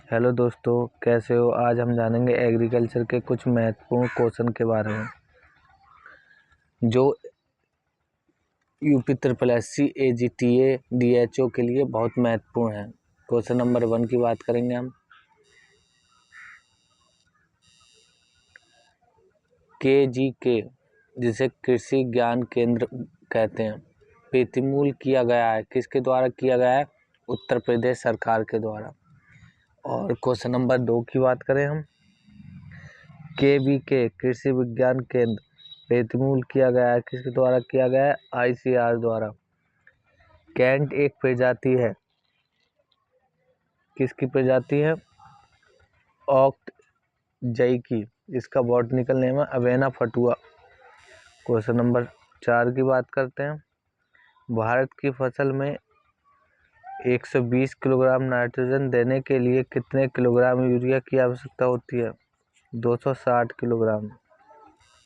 Hello दोस्तों, कैसे हो। आज हम जानेंगे एग्रीकल्चर के कुछ महत्वपूर्ण क्वेश्चन के बारे में जो यूपी SSC AGTA DHO के लिए बहुत महत्वपूर्ण है। क्वेश्चन नंबर 1 की बात करेंगे हम। KGK जिसे कृषि ज्ञान केंद्र कहते हैं, पेतिमूल किया गया है। किसके द्वारा किया गया है? उत्तर प्रदेश सरकार के द्वारा। और क्वेश्चन नंबर 2 की बात करें हम। KVK कृषि विज्ञान केंद्र पेतिमूल किया गया है। किसके द्वारा किया गया है? ICAR द्वारा। कैंट एक प्रजाति है। किसकी प्रजाति है? ऑक्ट जई की। इसका बॉटनिकल नेम है अवेना फटुआ। क्वेश्चन नंबर 4 की बात करते हैं। भारत की फसल में 120 किलोग्राम नाइट्रोजन देने के लिए कितने किलोग्राम यूरिया की आवश्यकता होती है? 260 किलोग्राम।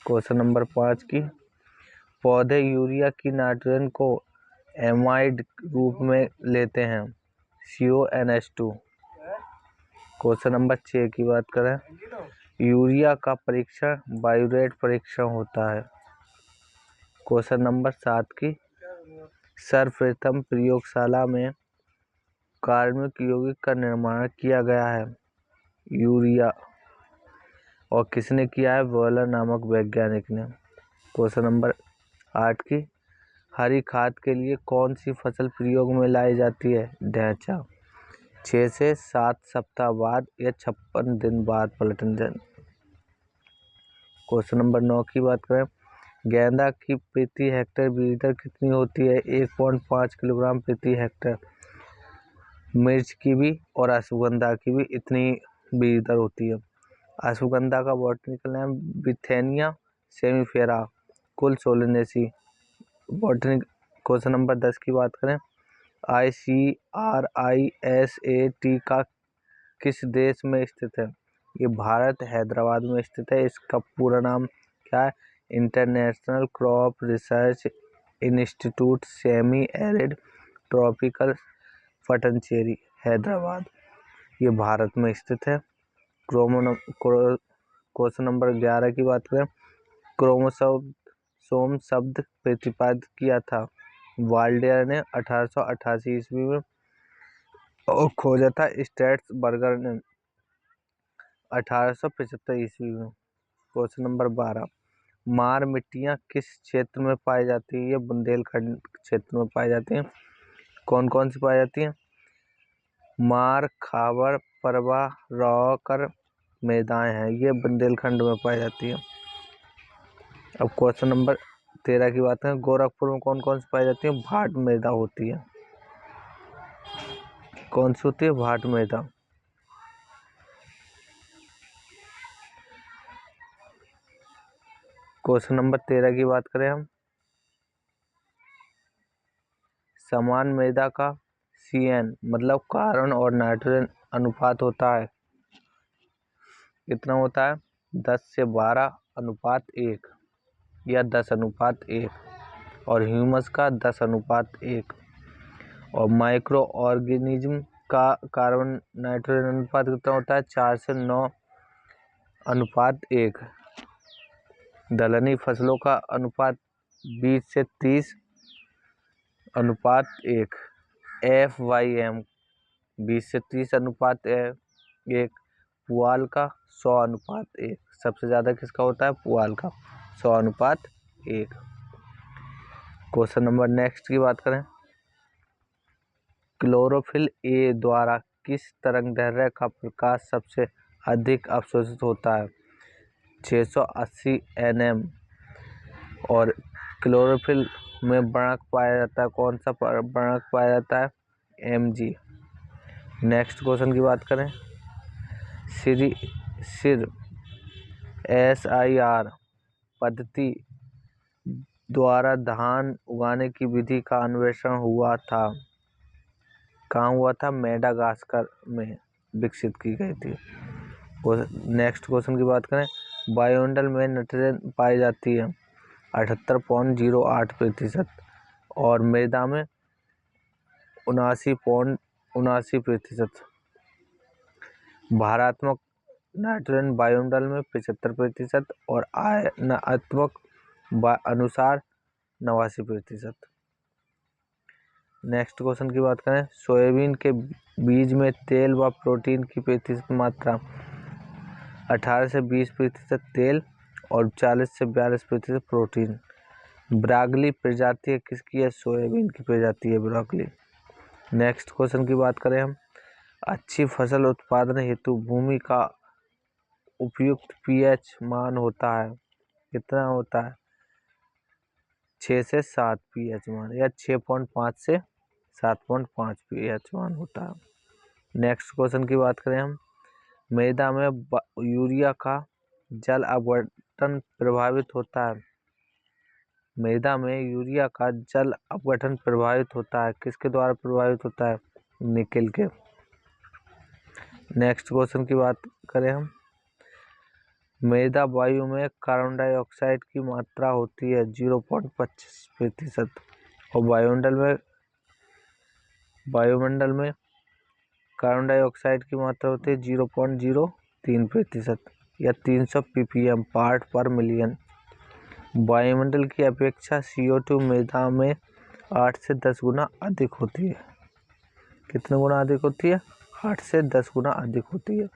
क्वेश्चन नंबर 5 की। पौधे यूरिया की नाइट्रोजन को एमाइड रूप में लेते हैं, CONH2। क्वेश्चन नंबर 6 की बात करें। यूरिया का परीक्षण बायोरेट परीक्षण होता है। क्वेश्चन नंबर 7 की। सर्वप्रथम प्रयोगशाला में कार्बनिक यौगिक का निर्माण किया गया है, यूरिया, और किसने किया है? वॉलर नामक वैज्ञानिक ने। क्वेश्चन नंबर 8 की। हरी खाद के लिए कौन सी फसल प्रयोग में लाई जाती है? ढैंचा। 6 से 7 सप्ताह बाद या 56 दिन बाद पलटन दें। क्वेश्चन नंबर 9 की बात करें। गेंदा की प्रति हेक्टेयर बीज दर कितनी होती है? 1.5 किलोग्राम प्रति हेक्टेयर। मिर्च की भी और अश्वगंधा की भी इतनी बीज दर होती है। अश्वगंधा का बॉटनिकल नेम विथेनिया सेमीफेरा कुल सोलेनेसी। बॉटनिक। क्वेश्चन नंबर 10 की बात करें। ICRISAT का किस देश में स्थित है? ये भारत हैदराबाद में स्थित है। इसका पूरा नाम क्या है? International crop research institute semi arid tropical Patancheru, Hyderabad. ये भारत में स्थित है। क्वेश्चन नंबर 11 की बात करें। क्रोमोसोम शब्द प्रतिपादित किया था वाल्डेयर ने 1888 ईस्वी में, और खोजा था स्ट्रैसबर्गर ने 1875 ईस्वी में। Question number 12। मार मिट्टियाँ किस क्षेत्र में पाई जाती है? ये बुंदेलखंड क्षेत्र में पाई जाती हैं। कौन कौन सी पाई जाती हैं? मार, खाबर, परवा, रौकर मैदाएं हैं, ये बुंदेलखंड में पाई जाती है। अब क्वेश्चन नंबर 13 की बात करें। गोरखपुर में कौन कौन सी पाई जाती है? भाट मृदा होती है। कौन सी होती है? भाट मृदा। क्वेश्चन नंबर 13 की बात करें हम। समान मृदा का CN मतलब कार्बन और नाइट्रोजन अनुपात होता है, कितना होता है? 10 से 12 अनुपात 1 या 10 अनुपात 1, और ह्यूमस का 10 अनुपात 1, और माइक्रो ऑर्गेनिज्म का कार्बन नाइट्रोजन अनुपात कितना होता है? 4 से 9 अनुपात 1। दलहनी फसलों का अनुपात 20 से 30 अनुपात 1। FYM 20 से 30 अनुपात 1। पुआल का 100 अनुपात 1। सबसे ज़्यादा किसका होता है? पुआल का 100 अनुपात 1। क्वेश्चन नंबर नेक्स्ट की बात करें। क्लोरोफिल A द्वारा किस तरंगदैर्घ्य का प्रकाश सबसे अधिक अवशोषित होता है? 680 nm। और क्लोरोफिल में वर्णक पाया जाता है, कौन सा वर्णक पाया जाता है? Mg। नेक्स्ट क्वेश्चन की बात करें। सिर SIR पद्धति द्वारा धान उगाने की विधि का अन्वेषण हुआ था, कहाँ हुआ था? मेडागास्कर में विकसित की गई थी। नेक्स्ट क्वेश्चन की बात करें। वायुमंडल में नाइट्रोजन पाई जाती है 78.08%, और मृदा में 79.79%। भारात्मक नाइट्रोजन वायुमंडल में 75% और आयनात्मक अनुसार 89%। नेक्स्ट क्वेश्चन की बात करें, सोयाबीन के बीज में तेल व प्रोटीन की प्रतिशत मात्रा 18 से 20% तेल और 40 से 42% प्रोटीन। ब्रागली प्रजाति किसकी है? सोयाबीन की प्रजाति है ब्रागली। नेक्स्ट क्वेश्चन की बात करें हम, अच्छी फसल उत्पादन हेतु भूमि का उपयुक्त पीएच मान होता है, कितना होता है? 6 से 7 पीएच मान, या 6.5 से 7.5 पीएच मान होता है। नेक्स्ट क्वेश्चन की बात करें हम, मृदा में यूरिया का जल अपघटन प्रभावित होता है। मृदा में यूरिया का जल अपघटन प्रभावित होता है, किसके द्वारा प्रभावित होता है? निकेल के। नेक्स्ट क्वेश्चन की बात करें हम, मृदा वायु में कार्बन डाइऑक्साइड की मात्रा होती है 0.25% और वायुमंडल में कार्बन डाइऑक्साइड की मात्रा होती है 0.03% या 300 ppm पार्ट पर मिलियन। वायुमंडल की अपेक्षा CO2 मृदा में 8 से 10 गुना अधिक होती है। कितने गुना अधिक होती है? 8 से 10 गुना अधिक होती है।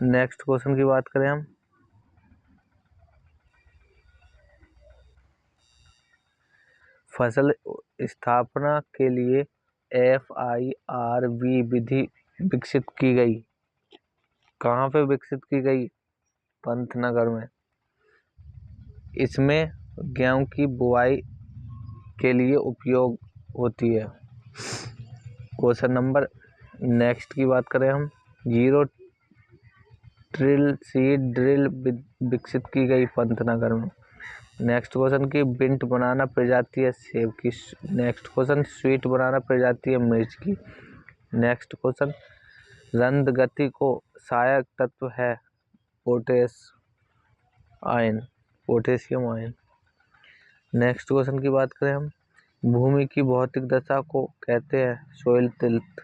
नेक्स्ट क्वेश्चन की बात करें हम, फसल स्थापना के लिए FIRB विधि विकसित की गई। कहाँ पे विकसित की गई? पंतनगर में। इसमें गेहूं की बुआई के लिए उपयोग होती है। क्वेश्चन नंबर नेक्स्ट की बात करें हम, 0 ट्रिल सीड ड्रिल विकसित की गई पंतनगर में। नेक्स्ट क्वेश्चन की बिंट बनाना प्रजाति है सेब की। नेक्स्ट क्वेश्चन स्वीट बनाना प्रजाति है मिर्च की। नेक्स्ट क्वेश्चन रंध्र गति को सहायक तत्व है पोटेशियम आयन। नेक्स्ट क्वेश्चन की बात करें हम, भूमि की भौतिक दशा को कहते हैं सोइल टिल्थ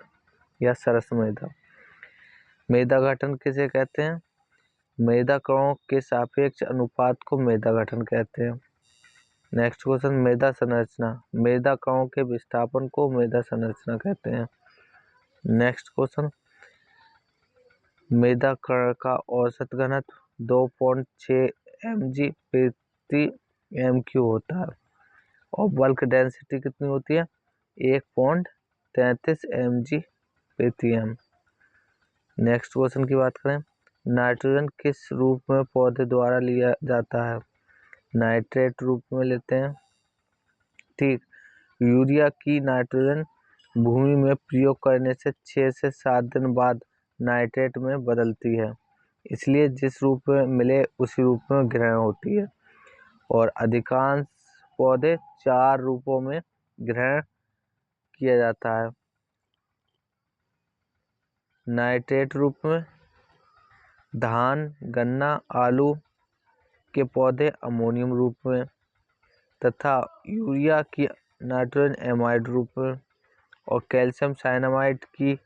या सरस मृदा। मृदा गठन किसे कहते हैं? मृदा कणों के सापेक्ष अनुपात को मृदा गठन कहते हैं। नेक्स्ट क्वेश्चन मृदा संरचना, मृदा कणों के विस्थापन को मृदा संरचना कहते हैं। नेक्स्ट क्वेश्चन मृदा कण का औसत घनत्व 2.6 mg प्रति MQ होता है और बल्क डेंसिटी कितनी होती है? 1.33 mg प्रति m। नेक्स्ट क्वेश्चन की बात करें, नाइट्रोजन किस रूप में पौधे द्वारा लिया जाता है? नाइट्रेट रूप में लेते हैं। ठीक, यूरिया की नाइट्रोजन भूमि में प्रयोग करने से 6 से 7 दिन बाद नाइट्रेट में बदलती है, इसलिए जिस रूप में मिले उसी रूप में ग्रहण होती है और अधिकांश पौधे 4 रूपों में ग्रहण किया जाता है। नाइट्रेट रूप में धान, गन्ना, आलू के पौधे अमोनियम रूप में तथा यूरिया की नाइट्रोजन एमाइड रूप में और कैल्शियम साइनामाइड की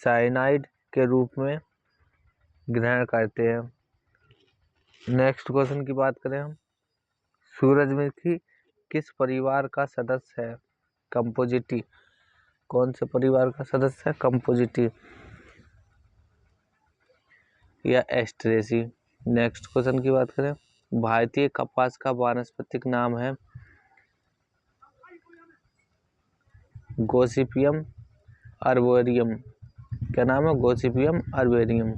साइनाइड के रूप में ग्रहण करते हैं। नेक्स्ट क्वेश्चन की बात करें हम, सूरजमुखी किस परिवार का सदस्य है? कंपोजिटी। कौन से परिवार का सदस्य है? कंपोजिटी या एस्ट्रेसी। नेक्स्ट क्वेश्चन की बात करें, भारतीय कपास का वानस्पतिक नाम है गोसिपियम अर्बोरियम। क्या नाम है? Gossypium arboreum.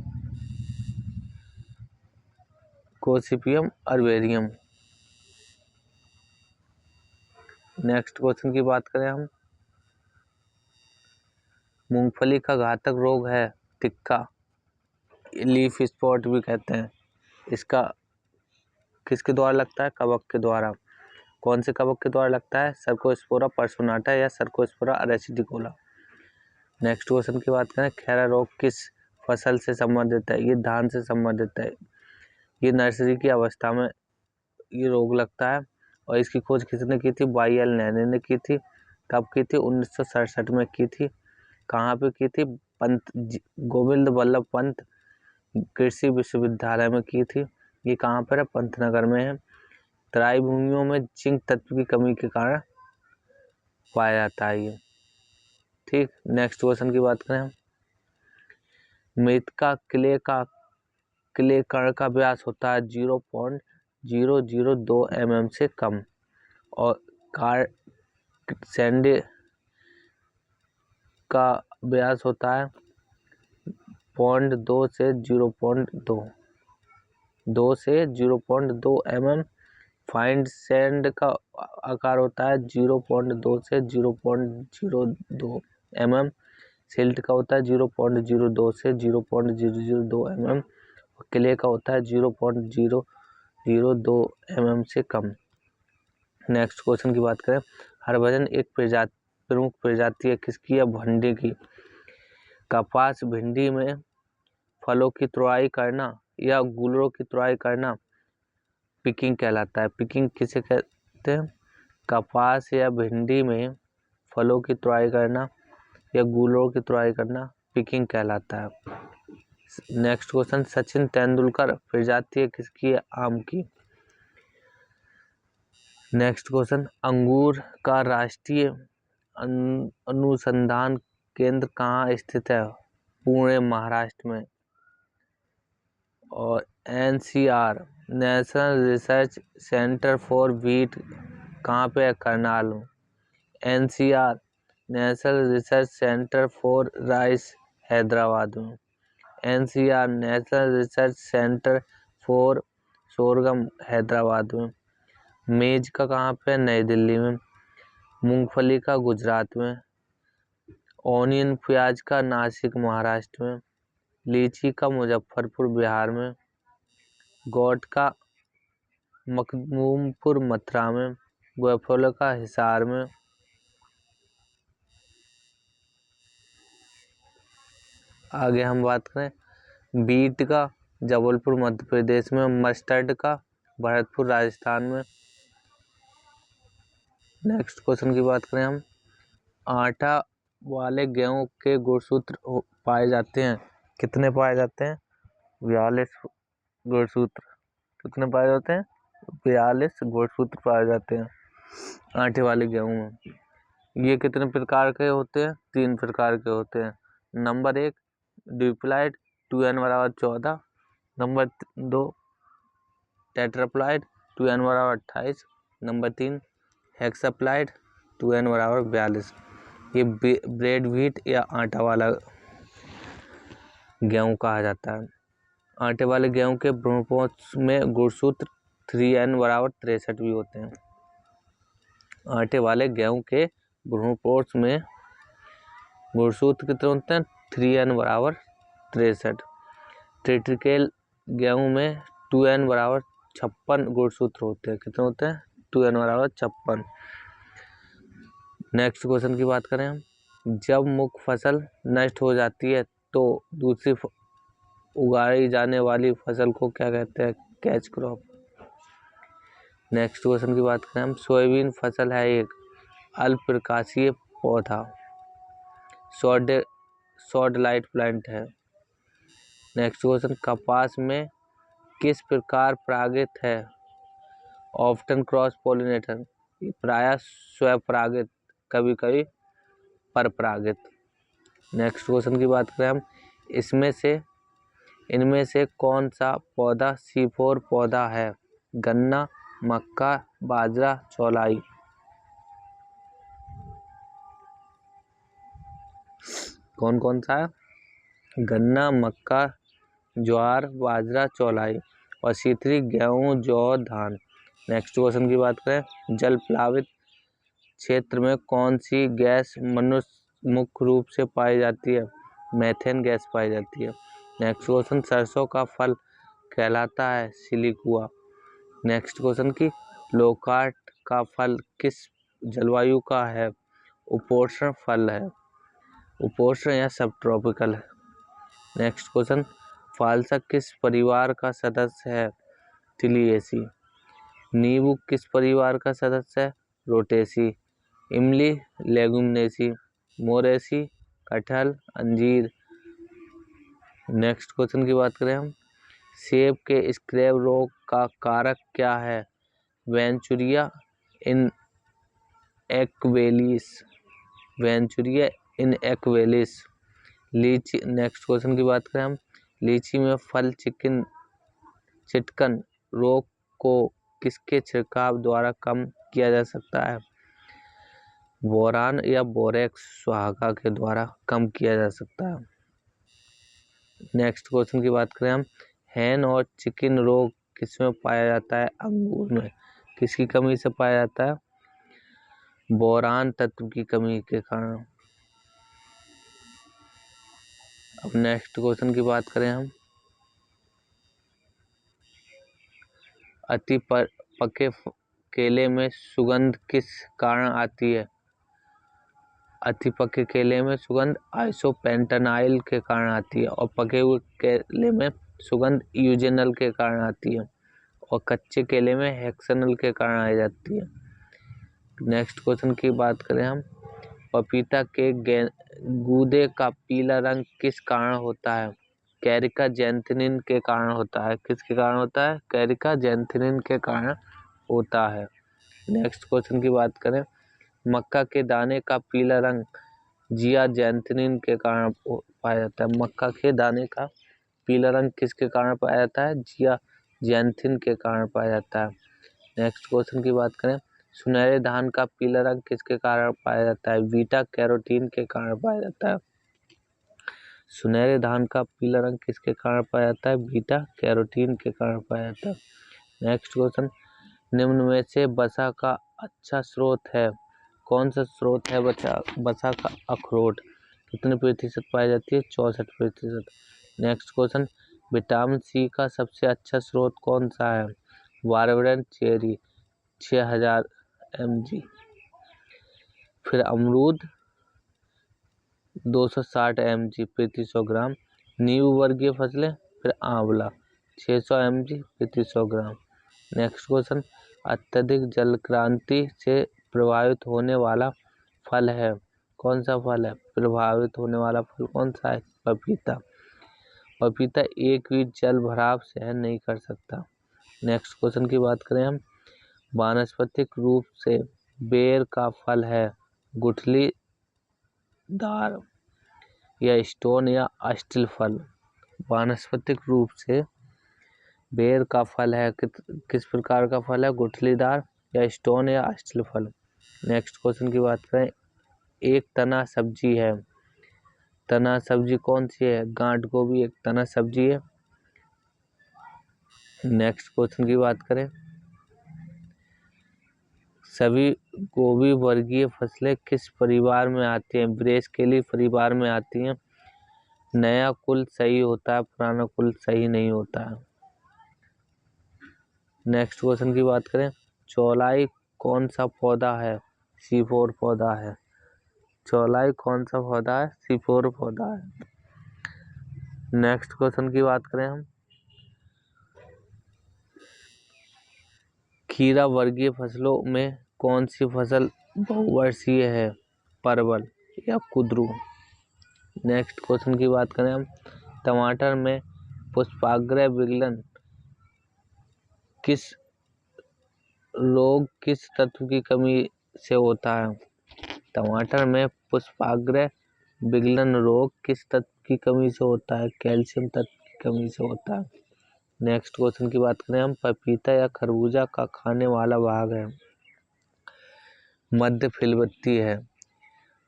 नेक्स्ट क्वेश्चन की बात करें हम, मूंगफली का घातक रोग है टिक्का, लीफ स्पॉट भी कहते हैं। इसका किसके द्वारा लगता है? कवक के द्वारा। कौन से कवक के द्वारा लगता है? सर्कोस्पोरा पर्सोनाटा या सर्कोस्पोरा अरेसिडिकोला। नेक्स्ट क्वेश्चन की बात करें, खैरा रोग किस फसल से संबंधित है? ये धान से संबंधित है। ये नर्सरी की अवस्था में ये रोग लगता है। और इसकी खोज किसने की थी? वाई.एल. नैने ने की थी। कब की थी? 1967 में की थी। कहाँ पे की थी? गोविंद वल्लभ पंत कृषि विश्वविद्यालय में की थी। ये कहाँ पर है? पंतनगर में है। तराई भूमियों में जिंक तत्व की कमी के कारण पाया जाता है ये। ठीक, नेक्स्ट क्वेश्चन की बात करें हम। मृतिका क्ले कण का व्यास होता है 0.002 mm से कम, और सैंडे का व्यास होता है 0.2 से 0.2 mm। फाइंड सैंड का आकार होता है 0.2 से 0.02 mm। सिल्ट का होता है 0.02 से 0.002 mm। क्ले का होता है 0.002 mm से कम। नेक्स्ट क्वेश्चन की बात करें। हरभजन एक प्रमुख प्रजाति है किसकी? है भिंडी की। कपास भिंडी में फलों की तुड़ाई करना या गूलरों की तुड़ाई करना पिकिंग कहलाता है। पिकिंग किसे कहते हैं? कपास या भिंडी में फलों की तुड़ाई करना या गूलरों की तुड़ाई करना पिकिंग कहलाता है। Next question. सचिन तेंदुलकर प्रजाति है किसकी? है आम की। Next question. अंगूर का राष्ट्रीय अनुसंधान केंद्र कहाँ स्थित है? पुणे, महाराष्ट्र में। और NCR national research centre for wheat कहाँ पे है? करनाल में। NCR national research centre for rice Hyderabad में। NCR national research centre for sorghum Hyderabad में। मेज का कहाँ पे? नई दिल्ली में। मूंगफली का गुजरात में। ऑनियन प्याज का नासिक महाराष्ट्र में। लीची का मुजफ्फरपुर बिहार में। गोट का मखदूमपुर मथुरा में। ग्वाफोला का हिसार में। आगे हम बात करें बीट का जबलपुर मध्य प्रदेश में। मस्टर्ड का भरतपुर राजस्थान में। नेक्स्ट क्वेश्चन की बात करें हम। आटा वाले गेहूं के गुणसूत्र पाए जाते हैं कितने पाए जाते हैं? 42 गुणसूत्र। कितने पाए जाते हैं? 42 गुणसूत्र पाए जाते हैं आटे वाले गेहूं में। ये कितने प्रकार के होते हैं? 3 प्रकार के होते हैं। नंबर 1 ड्यूप्लाइड 2n बराबर 14। नंबर 2 टेट्राप्लाइड 2n बराबर 28। नंबर 3 हेक्साप्लाइड 2n बराबर 42। ये ब्रेड व्हीट या आटा वाला गेहूं कहा जाता है। आटे वाले गेहूं के भ्रूणपोष में गुणसूत्र 3n बराबर 63 भी होते हैं। आटे वाले गेहूं के भ्रूणपोष में गुणसूत्र कितने होते हैं? 3n बराबर 63। ट्रिटिकेल गेहूं में 2n बराबर 56 गुणसूत्र होते हैं। कितने होते हैं? 2n बराबर 56। नेक्स्ट क्वेश्चन की बात करें हम। जब मुख्य फसल नष्ट हो जाती है तो दूसरी उगाई जाने वाली फसल को क्या कहते हैं? Catch crop. नेक्स्ट क्वेश्चन की बात करें हम। सोयाबीन फसल है एक अल्पप्रकाशीय पौधा, शॉर्ट लाइट प्लांट है। Next question. कपास में किस प्रकार परागित है? ऑफ्टन क्रॉस पॉलिनेटर, प्रायः स्वपरागित, कभी कभी परपरागित। नेक्स्ट क्वेश्चन की बात करें हम। इनमें से कौन सा पौधा C4 पौधा है? गन्ना, मक्का, बाजरा, चौलाई। कौन कौन सा है? गन्ना, मक्का, ज्वार, बाजरा, चौलाई। और C3 गेहूं, जौ, धान। नेक्स्ट क्वेश्चन की बात करें। जल प्लावित क्षेत्र में कौन सी गैस मनुष्य मुख्य रूप से पाई जाती है? मीथेन गैस पाई जाती है। Next question. सरसों का फल कहलाता है सिलिकुआ। नेक्स्ट क्वेश्चन की लोकार्ट का फल किस जलवायु का है? उपोष्ण फल है, उपोष्ण या सब ट्रॉपिकल है। Next question. फालसा किस परिवार का सदस्य है? टिलिएसी। नींबू किस परिवार का सदस्य है? रोटेसी। इमली लेगुमिनेसी। मोरेसी कटहल अंजीर। नेक्स्ट क्वेश्चन की बात करें हम, सेब के स्क्रैब रोग का कारक क्या है? वेंचुरिया इनएक्वेलिस। वेंचुरिया इनएक्वेलिस। लीची, नेक्स्ट क्वेश्चन की बात करें हम, लीची में फल चिटकन रोग को किसके छिड़काव द्वारा कम किया जा सकता है? बोरान या बोरेक्स स्वाहा के द्वारा कम किया जा सकता है। नेक्स्ट क्वेश्चन की बात करें हम, हैन और चिकन रोग किसमें पाया जाता है? अंगूर में। किसकी कमी से पाया जाता है? बोरान तत्व की कमी के कारण। अब नेक्स्ट क्वेश्चन की बात करें हम, अति पके केले में सुगंध किस कारण आती है? अति पके केले में सुगंध आइसोपेंटानाइल के कारण आती है, और पके हुए केले में सुगंध यूजेनल के कारण आती है, और कच्चे केले में हेक्सेनल के कारण आ जाती है। नेक्स्ट क्वेश्चन की बात करें हम, पपीता के गूदे का पीला रंग किस कारण होता है? कैरिका जैंथिनिन के कारण होता है। किसके कारण होता है? कैरिका जैंथिनिन के कारण होता है। नेक्स्ट क्वेश्चन की बात करें, मक्का के दाने का पीला रंग जिया जैंथिनिन के कारण पाया जाता है। मक्का के दाने का पीला रंग किसके कारण पाया जाता है? जिया जैंथिन के कारण पाया जाता है। नेक्स्ट क्वेश्चन की बात करें, सुनहरे धान का पीला रंग किसके कारण पाया जाता है? बीटा कैरोटीन के कारण पाया जाता है। सुनहरे धान का पीला रंग किसके कारण पाया जाता है? बीटा कैरोटीन के कारण पाया जाता है। नेक्स्ट क्वेश्चन, निम्न में से वसा का अच्छा स्रोत है? कौन सा स्रोत है वसा का? अखरोट। कितने प्रतिशत पाई जाती है? 64%। नेक्स्ट क्वेश्चन, विटामिन सी का सबसे अच्छा स्रोत कौन सा है? बारबेडन चेरी 6000 mg। फिर अमरूद 260 mg प्रति 100 ग्राम। नींबू वर्गीय फसलें, फिर आंवला 600 mg प्रति 100 ग्राम। नेक्स्ट क्वेश्चन, अत्यधिक जलक्रांति से प्रभावित होने वाला फल है? कौन सा फल है प्रभावित होने वाला फल? कौन सा है? पपीता। पपीता एक भी जल भराव सहन नहीं कर सकता। नेक्स्ट क्वेश्चन की बात करें हम, वानस्पतिक रूप से बेर का फल है? गुठलीदार या स्टोन या अस्टिल फल। वानस्पतिक रूप से बेर का फल है किस प्रकार का फल है? गुठलीदार या स्टोन या अस्टिल फल। नेक्स्ट क्वेश्चन की बात करें, एक तना सब्जी है? तना सब्जी कौन सी है? गांठ गोभी एक तना सब्जी है। नेक्स्ट क्वेश्चन की बात करें, सभी गोभी वर्गीय फसलें किस परिवार में आती हैं? ब्रेसकेली परिवार में आती हैं। नया कुल सही होता है, पुराना कुल सही नहीं होता है। नेक्स्ट क्वेश्चन की बात करें, चौलाई कौन सा पौधा है? C4 पौधा है। चौलाई कौन सा पौधा है? C4 पौधा है। नेक्स्ट क्वेश्चन की बात करें हम, खीरा वर्गीय फसलों में कौन सी फसल बहुवर्षीय है? परवल या कुद्रू। नेक्स्ट क्वेश्चन की बात करें हम, टमाटर में पुष्पाग्र विगलन किस रोग किस तत्व की कमी से होता है? टमाटर में पुष्पाग्र विगलन रोग किस तत्व की कमी से होता है? कैल्शियम तत्व की कमी से होता है। नेक्स्ट क्वेश्चन की बात करें हम, पपीता या खरबूजा का खाने वाला भाग है? मध्य फलवृत्ति है।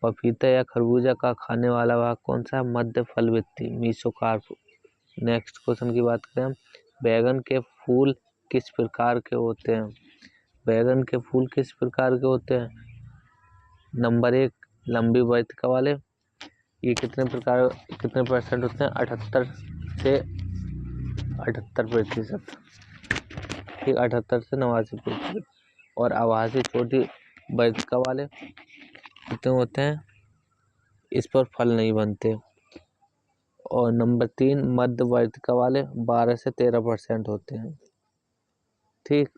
पपीता या खरबूजा का खाने वाला भाग कौन सा है? मध्य फलवृत्ति मीसोकार्प। नेक्स्ट क्वेश्चन की बात करें हम, बैगन के फूल किस प्रकार के होते हैं? बैगन के फूल किस प्रकार के होते हैं? नंबर 1 लंबी वर्तिका वाले। ये कितने परसेंट होते हैं? 78 से 78%। ठीक, 78 से 89%। और आवासी छोटी वर्तिका वाले कितने होते हैं? इस पर फल नहीं बनते। और नंबर 3 मध्य वर्तिका वाले 12 से 13% होते हैं। ठीक।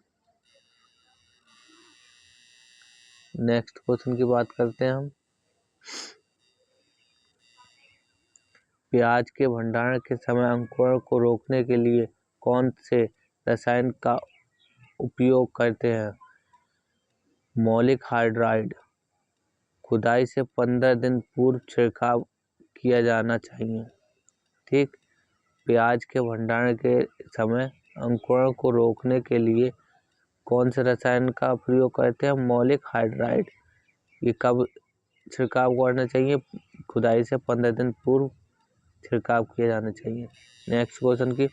नेक्स्ट क्वेश्चन की बात करते हैं हम। प्याज के भंडारण के समय अंकुरण को रोकने के लिए कौन से रसायन का उपयोग करते हैं? मौलिक हाइड्राइड। खुदाई से 15 दिन पूर्व छिड़काव किया जाना चाहिए। ठीक। प्याज के भंडारण के समय अंकुरण को रोकने के लिए कौन से रसायन का प्रयोग करते हैं? मौलिक हाइड्राइड। ये कब छिड़काव करना चाहिए? खुदाई से 15 दिन पूर्व छिड़काव किया जाना चाहिए। नेक्स्ट क्वेश्चन की,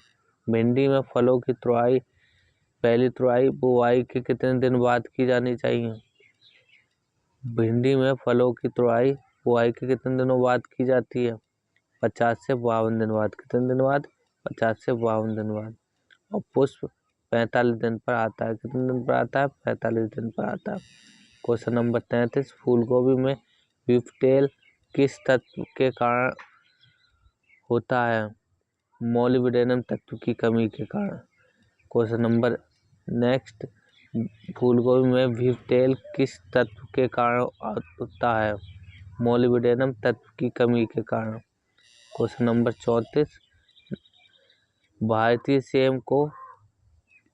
भिंडी में फलों की तुड़ाई पहली तुड़ाई बुआई के कितने दिन बाद की जानी चाहिए? भिंडी में फलों की तुड़ाई बुआई के कितने दिनों बाद की जाती है? 50 से 52 दिन बाद। कितने दिन बाद? 50 से 52 दिन बाद। और पुष्प 45 दिन पर आता है। कितने दिन पर आता है? 45 दिन पर आता है। क्वेश्चन नंबर 33, फूलगोभी में विप्टेल किस तत्व के कारण होता है? मॉलिब्डेनम तत्व की कमी के कारण। क्वेश्चन नंबर नेक्स्ट, फूलगोभी में विप्टेल किस तत्व के कारण होता है? मॉलिब्डेनम तत्व की कमी के कारण। क्वेश्चन नंबर 34, भारतीय सेम को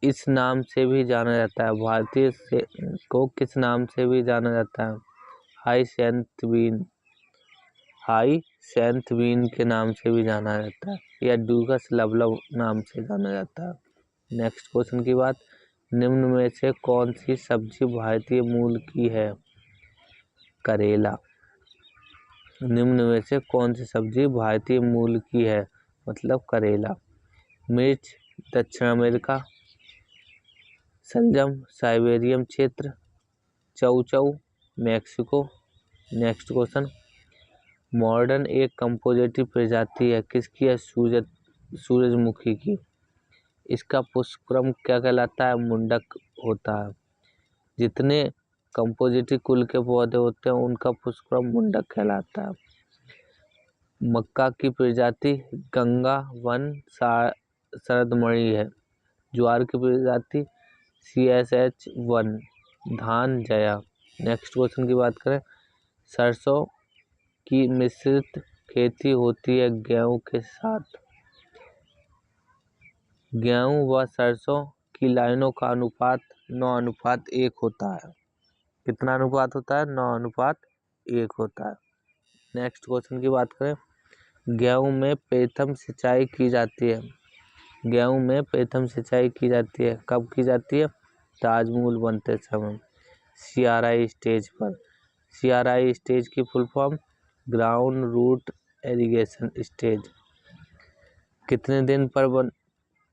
इस नाम से भी जाना जाता है। भारतीय सेम को किस नाम से भी जाना जाता है? Hyacinth been. हाइसेंथ बीन के नाम से भी जाना जाता है, या डूगस लवलव नाम से जाना जाता है। नेक्स्ट क्वेश्चन की बात, निम्न में से कौन सी सब्जी भारतीय मूल की है? करेला। निम्न में से कौन सी सब्जी भारतीय मूल की है? मतलब करेला। मिर्च दक्षिण अमेरिका, शलजम साइबेरियन क्षेत्र, चौचौ मैक्सिको। नेक्स्ट क्वेश्चन, मॉडर्न एक कंपोजिटिव प्रजाति है किसकी है? सूरजमुखी की। इसका पुष्पक्रम क्या कहलाता है? मुंडक होता है। जितने कंपोजिटिव कुल के पौधे होते हैं उनका पुष्पक्रम मुंडक कहलाता है। मक्का की प्रजाति गंगा वन शरदमणि है। ज्वार की प्रजाति CSH1, धान जया। नेक्स्ट क्वेश्चन की बात करें, सरसों की मिश्रित खेती होती है गेहूं के साथ। गेहूं व सरसों की लाइनों का अनुपात 9:1 होता है। कितना अनुपात होता है? 9:1 होता है। नेक्स्ट क्वेश्चन की बात करें, गेहूं में प्रथम सिंचाई की जाती है। गेहूं में प्रथम सिंचाई की जाती है, कब की जाती है? ताजमूल बनते समय, CRI स्टेज पर। CRI स्टेज की full form ground root irrigation stage. कितने दिन पर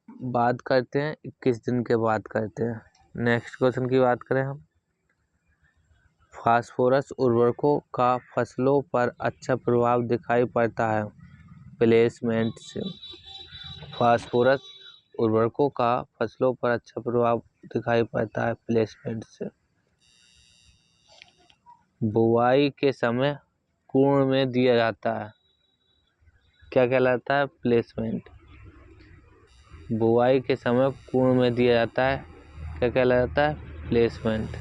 बात करते हैं? 21 दिन के बाद करते हैं। नेक्स्ट क्वेश्चन की बात करें हम, फास्फोरस उर्वरकों का फसलों पर अच्छा प्रभाव दिखाई पड़ता है प्लेसमेंट से। फास्फोरस उर्वरकों का फसलों पर अच्छा प्रभाव दिखाई पड़ता है प्लेसमेंट से। बुआई के समय कुर्ण में दिया जाता है, क्या कहलाता है? प्लेसमेंट। बुआई के समय कुर्ण में दिया जाता है, क्या कहलाता है? प्लेसमेंट।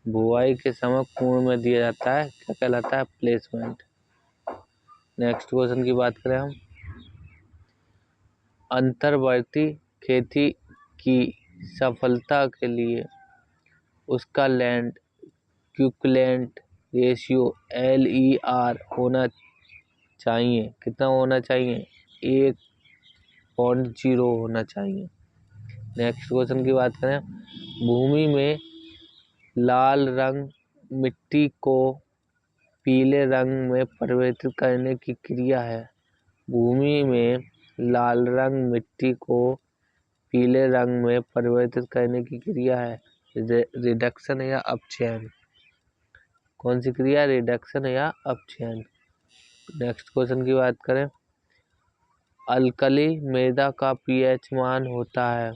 बुआई के समय कुर्ण में दिया जाता है, क्या कहलाता है? प्लेसमेंट। नेक्स्ट क्वेश्चन की बात करें हम, अंतर्वर्ती खेती की सफलता के लिए उसका लैंड इक्विवेलेंट रेशियो LER होना चाहिए। कितना होना चाहिए? 1.0 होना चाहिए। नेक्स्ट क्वेश्चन की बात करें, भूमि में लाल रंग मिट्टी को पीले रंग में परिवर्तित करने की क्रिया है। भूमि में लाल रंग मिट्टी को पीले रंग में परिवर्तित करने की क्रिया है रिडक्शन या अपचयन। कौन सी क्रिया? रिडक्शन या अपचयन। नेक्स्ट क्वेश्चन की बात करें, अल्कली मृदा का pH मान होता है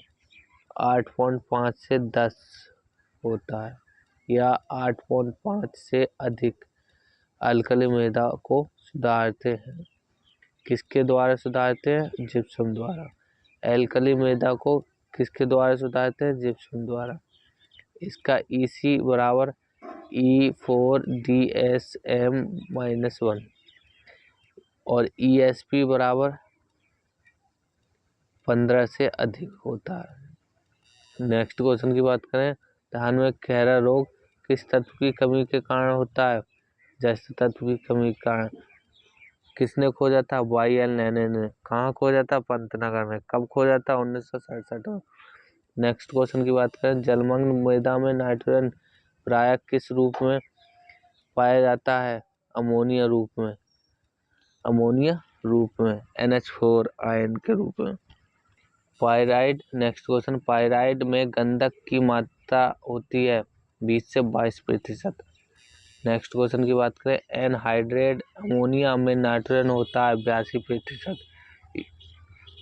8.5 से 10 होता है, या 8.5 से अधिक अल्कली मृदा को सुधारते हैं। किसके द्वारा सुधारते हैं? जिप्सम द्वारा। एल्कली मृदा को किसके द्वारा सुधारते हैं? जिप्सम द्वारा। इसका EC बराबर E4DSM-1 और ESP बराबर 15 से अधिक होता है। नेक्स्ट क्वेश्चन की बात करें, धान में खैरा रोग किस तत्व की कमी के कारण होता है? जस्ता तत्व की कमी के कारण। किसने खोजा था? YL नैने ने। कहाँ खोजा था? पंतनगर में। कब खोजा था? 1967 में। नेक्स्ट क्वेश्चन की बात करें, जलमग्न मृदा में नाइट्रोजन प्रायः किस रूप में पाया जाता है? अमोनिया रूप में। अमोनिया रूप में, NH4 आयन के रूप में। पाइराइड। नेक्स्ट क्वेश्चन, पाइराइड में गंधक की मात्रा होती है 20 से 22%। नेक्स्ट क्वेश्चन की बात करें, एनहाइड्रेट अमोनिया में नाइट्रोजन होता है 82%,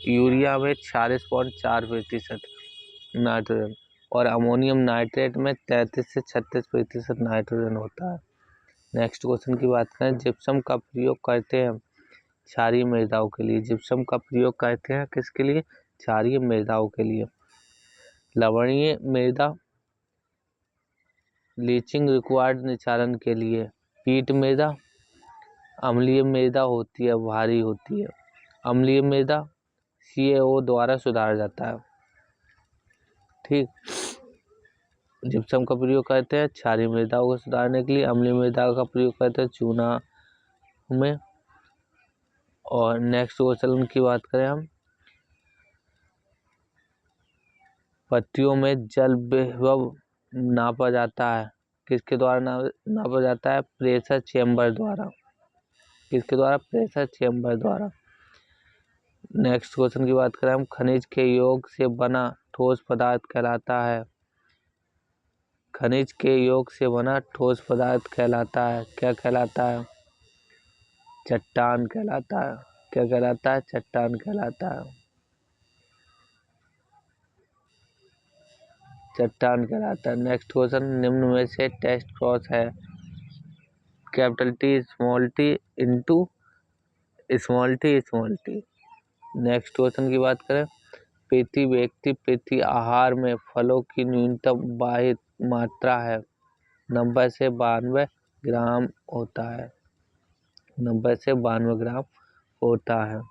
यूरिया में 46.4% नाइट्रोजन और अमोनियम नाइट्रेट में 33 से 36% नाइट्रोजन होता है। नेक्स्ट क्वेश्चन की बात करें, जिप्सम का प्रयोग करते हैं क्षारीय मृदाओं के लिए। जिप्सम का प्रयोग करते हैं किसके लिए? क्षारीय मृदाओं के लिए। लवणीय मृदा लीचिंग रिक्वायर्ड निचारण के लिए। पीट मृदा अम्लीय मृदा होती है, भारी होती है। अम्लीय मृदा CaO द्वारा सुधारा जाता है। ठीक, जिप्सम का प्रयोग करते हैं क्षारीय मृदाओं को सुधारने के लिए। अम्लीय मृदा का प्रयोग करते हैं चूना में। और नेक्स्ट क्वेश्चन की बात करें हम, पत्तियों में जल विभव नापा जाता है किसके द्वारा? नापा जाता है प्रेशर चेम्बर द्वारा। किसके द्वारा? प्रेशर चेम्बर द्वारा। नेक्स्ट क्वेश्चन की बात करें हम, खनिज के योग से बना ठोस पदार्थ कहलाता है। खनिज के योग से बना ठोस पदार्थ कहलाता है, क्या कहलाता है? चट्टान कहलाता है। क्या कहलाता है? चट्टान कहलाता है। चट्टान कहलाता है। नेक्स्ट क्वेश्चन, निम्न में से टेस्ट क्रॉस है T small t into small t। Next question की बात करें, प्रति व्यक्ति प्रति आहार में फलों की न्यूनतम वाहित मात्रा है 90 से 92 ग्राम होता है। 90 से 92 ग्राम होता है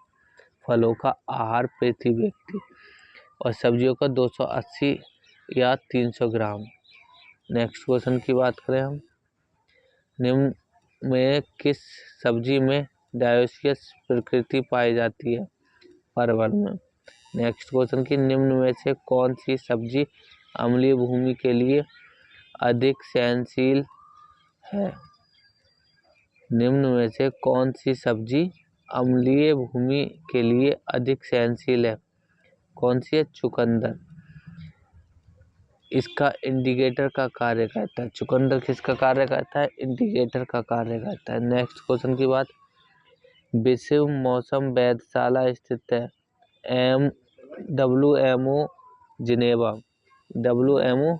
फलों का आहार प्रति व्यक्ति, और सब्जियों का 280 या 300 ग्राम। नेक्स्ट क्वेश्चन की बात करें हम, निम्न में किस सब्जी में डायोसियस प्रकृति पाई जाती है? परवल में। नेक्स्ट क्वेश्चन की, निम्न में से कौन सी सब्जी अम्लीय भूमि के लिए अधिक सहनशील है? निम्न में से कौन सी सब्जी अम्लीय भूमि के लिए अधिक सहनशील है? कौन सी है? चुकंदर। इसका इंडिकेटर का कार्य करता है। चुकंदर किसका कार्य करता है? इंडिकेटर का कार्य करता है। नेक्स्ट क्वेश्चन की बात, विश्व मौसम वेधशाला स्थित है WMO जिनेवा। WMO